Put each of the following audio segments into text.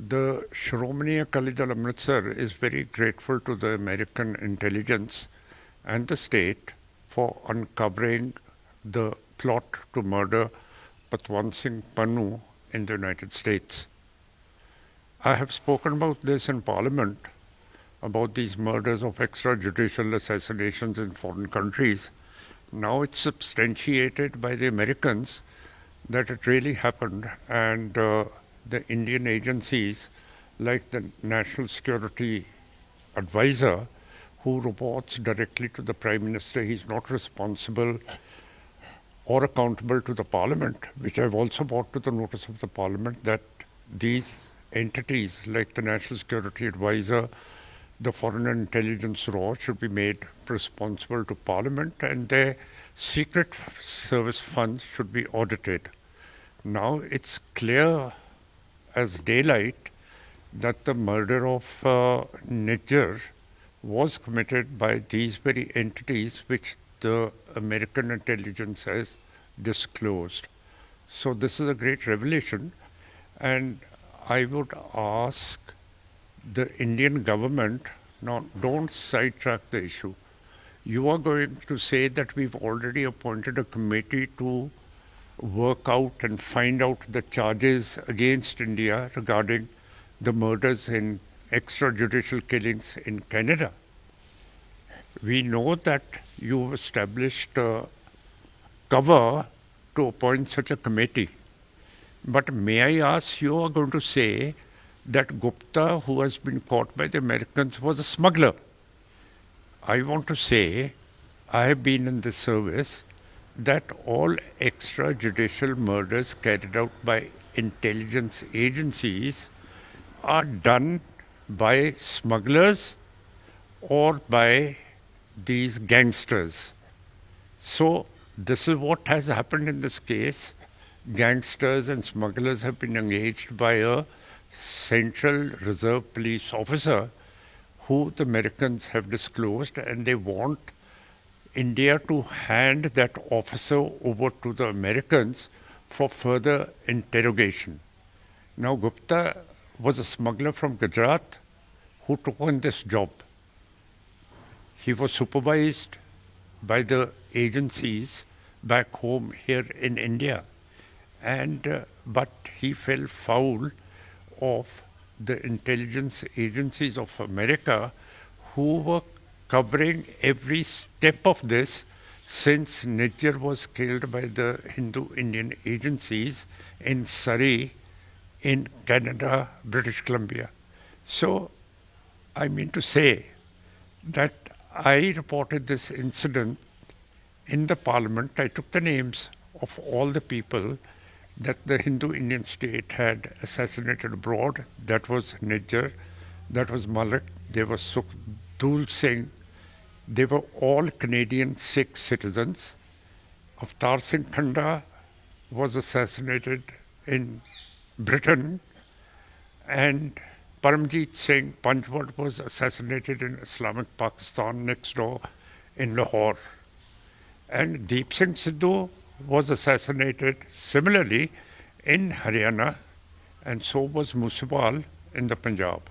The Shiromani Akali Dal Amritsar is very grateful to the American intelligence and the state for uncovering the plot to murder Patwan Singh Pannu in the United States. I have spoken about this in Parliament, about these murders of extrajudicial assassinations in foreign countries. Now it's substantiated by the Americans that it really happened, and the Indian agencies like the National Security Advisor, who reports directly to the Prime Minister, he's not responsible or accountable to the Parliament, which I've also brought to the notice of the Parliament, that these entities like the National Security Advisor, the Foreign Intelligence Law should be made responsible to Parliament, and their secret service funds should be audited. Now it's clear as daylight that the murder of Nijjar was committed by these very entities which the American intelligence has disclosed. So this is a great revelation, and I would ask the Indian government, now don't sidetrack the issue. You are going to say that we've already appointed a committee to work out and find out the charges against India regarding the murders and extrajudicial killings in Canada. We know that you've established a cover to appoint such a committee. But may I ask, you are going to say that Gupta, who has been caught by the Americans, was a smuggler. I want to say, I have been in the service, that all extrajudicial murders carried out by intelligence agencies are done by smugglers or by these gangsters. So this is what has happened in this case. Gangsters and smugglers have been engaged by a Central Reserve Police officer who the Americans have disclosed, and they want India to hand that officer over to the Americans for further interrogation. Now, Gupta was a smuggler from Gujarat who took on this job. He was supervised by the agencies back home here in India, and but he fell foul of the intelligence agencies of America, who were covering every step of this since Nijjar was killed by the Hindu-Indian agencies in Surrey, in Canada, British Columbia. So I mean to say that I reported this incident in the Parliament. I took the names of all the people that the Hindu-Indian state had assassinated abroad. That was Nijjar, that was Malik, there was Sukhdev Singh. They were all Canadian Sikh citizens. Avtar Singh Khanda was assassinated in Britain, and Paramjit Singh Panjwad was assassinated in Islamic Pakistan next door in Lahore. And Deep Singh Sidhu was assassinated similarly in Haryana, and so was Musibal in the Punjab.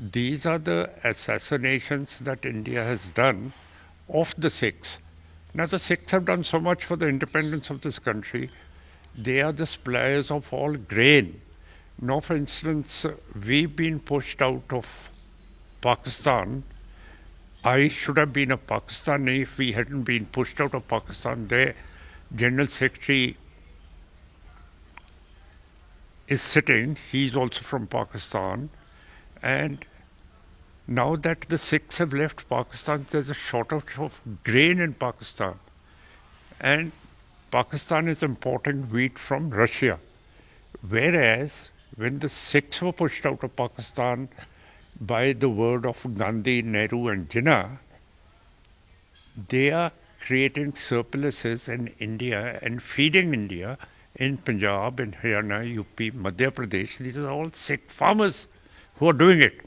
These are the assassinations that India has done of the Sikhs. Now, the Sikhs have done so much for the independence of this country. They are the suppliers of all grain. Now, for instance, we've been pushed out of Pakistan. I should have been a Pakistani if we hadn't been pushed out of Pakistan. Their General Secretary is sitting. He's also from Pakistan. And now that the Sikhs have left Pakistan, there's a shortage of grain in Pakistan. And Pakistan is importing wheat from Russia. Whereas when the Sikhs were pushed out of Pakistan by the word of Gandhi, Nehru and Jinnah, they are creating surpluses in India and feeding India in Punjab, in Haryana, UP, Madhya Pradesh. These are all Sikh farmers who are doing it.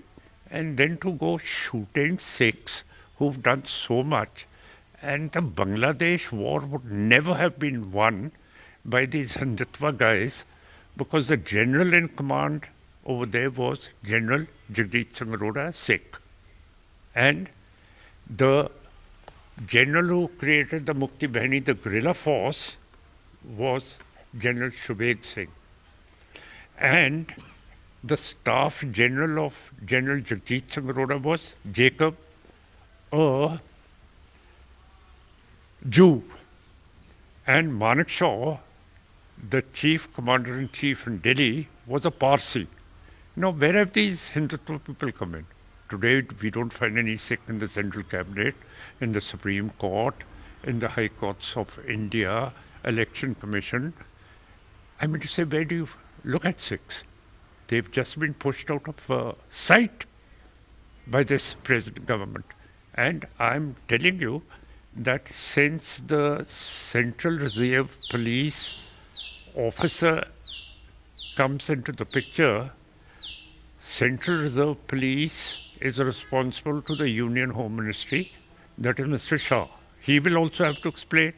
And then to go shooting Sikhs who've done so much. And the Bangladesh war would never have been won by these Hindutva guys, because the general in command over there was General Jagdish Singh Arora, Sikh. And the general who created the Mukti Bahini, the guerrilla force, was General Shubeg Singh. And the staff general of General Jagdish Singh Arora was Jacob, a Jew. And Manek Shaw, the chief commander-in-chief in Delhi, was a Parsi. Now, where have these Hindutva people come in? Today, we don't find any Sikh in the central cabinet, in the Supreme Court, in the High Courts of India, Election Commission. I mean to say, where do you look at Sikhs? They've just been pushed out of sight by this present government. And I'm telling you that since the Central Reserve Police officer comes into the picture, Central Reserve Police is responsible to the Union Home Ministry, that is Mr. Shah. He will also have to explain.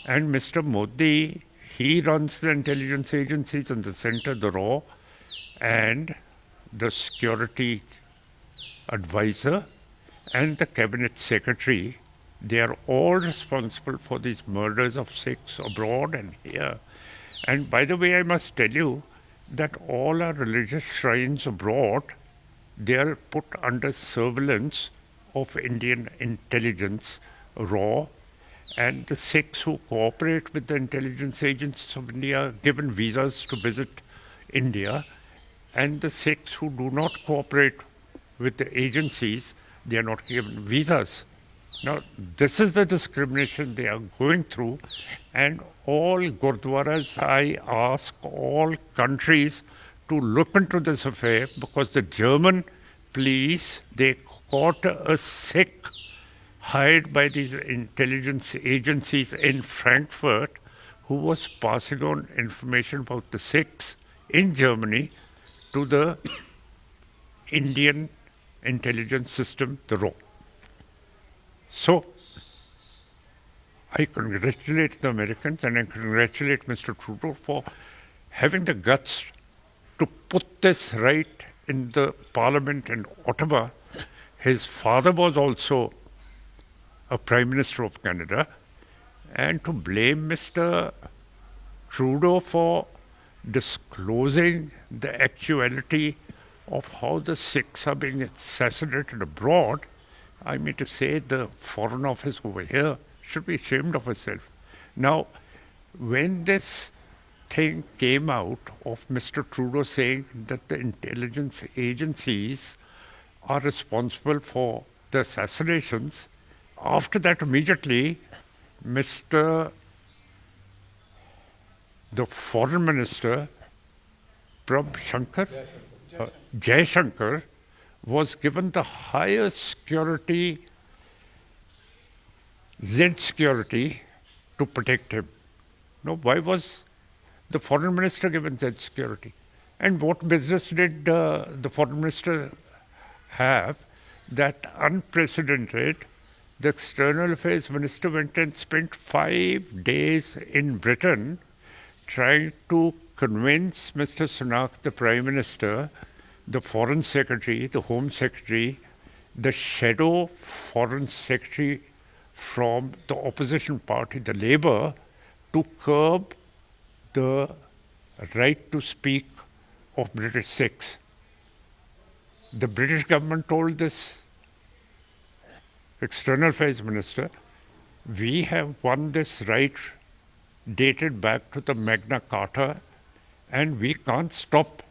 And Mr. Modi, he runs the intelligence agencies in the center, the RAW, and the security advisor and the cabinet secretary. They are all responsible for these murders of Sikhs abroad and here. And by the way, I must tell you that all our religious shrines abroad, they are put under surveillance of Indian intelligence, RAW, and the Sikhs who cooperate with the intelligence agencies of India are given visas to visit India, and the Sikhs who do not cooperate with the agencies, they are not given visas. Now, this is the discrimination they are going through, and all gurdwaras, I ask all countries to look into this affair, because the German police, they caught a Sikh hired by these intelligence agencies in Frankfurt who was passing on information about the Sikhs in Germany to the Indian intelligence system, the RAW. So, I congratulate the Americans and I congratulate Mr. Trudeau for having the guts to put this right in the Parliament in Ottawa. His father was also a Prime Minister of Canada, and to blame Mr. Trudeau for disclosing the actuality of how the Sikhs are being assassinated abroad, I mean to say the Foreign Office over here should be ashamed of itself. Now, when this thing came out of Mr. Trudeau saying that the intelligence agencies are responsible for the assassinations, after that immediately, the Foreign Minister, Jai Shankar, was given the highest security, Z security, to protect him. Now, why was the Foreign Minister given Z security? And what business did the Foreign Minister have that unprecedented? The External Affairs Minister went and spent 5 days in Britain trying to convince Mr. Sunak, the Prime Minister, the Foreign Secretary, the Home Secretary, the shadow Foreign Secretary from the opposition party, the Labour, to curb the right to speak of British Sikhs. The British government told this External Affairs Minister, we have won this right dated back to the Magna Carta, and we can't stop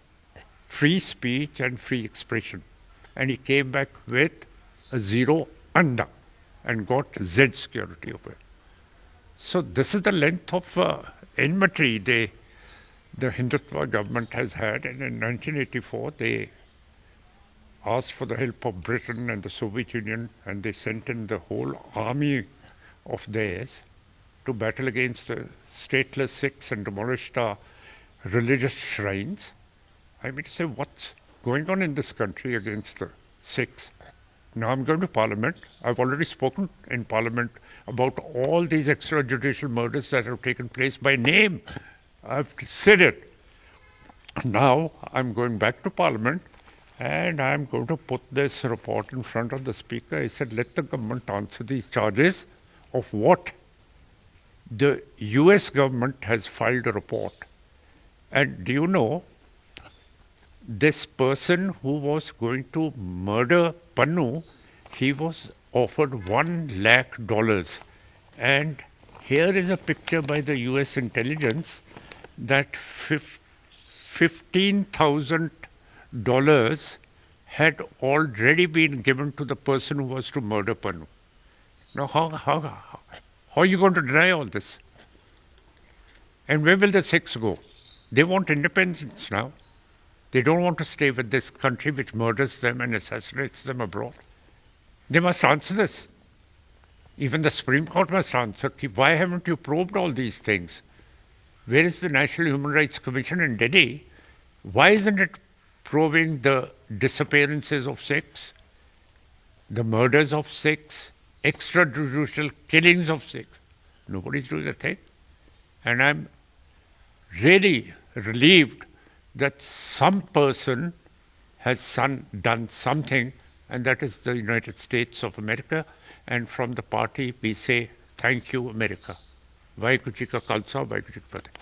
free speech and free expression. And he came back with a zero anda and got Z security over it. So this is the length of enmity the Hindutva government has had. And in 1984, they asked for the help of Britain and the Soviet Union, and they sent in the whole army of theirs to battle against the stateless Sikhs and demolished our religious shrines. I mean to say, what's going on in this country against the Sikhs? Now I'm going to Parliament. I've already spoken in Parliament about all these extrajudicial murders that have taken place by name. I've said it. Now I'm going back to Parliament and I'm going to put this report in front of the Speaker. I said, let the government answer these charges of what the US government has filed a report. And do you know, this person who was going to murder Pannu, he was offered $1 lakh. And here is a picture by the US intelligence that $15,000 had already been given to the person who was to murder Pannu. Now, how are you going to deny all this? And where will the Sikhs go? They want independence now. They don't want to stay with this country which murders them and assassinates them abroad. They must answer this. Even the Supreme Court must answer, why haven't you probed all these things? Where is the National Human Rights Commission in Delhi? Why isn't it probing the disappearances of Sikhs, the murders of Sikhs, extrajudicial killings of Sikhs? Nobody's doing a thing. And I'm really relieved that some person has done something, and that is the United States of America. And from the party, we say, thank you, America. Vaheguru Ji Ka Khalsa, Vaheguru Ji Ki Fateh.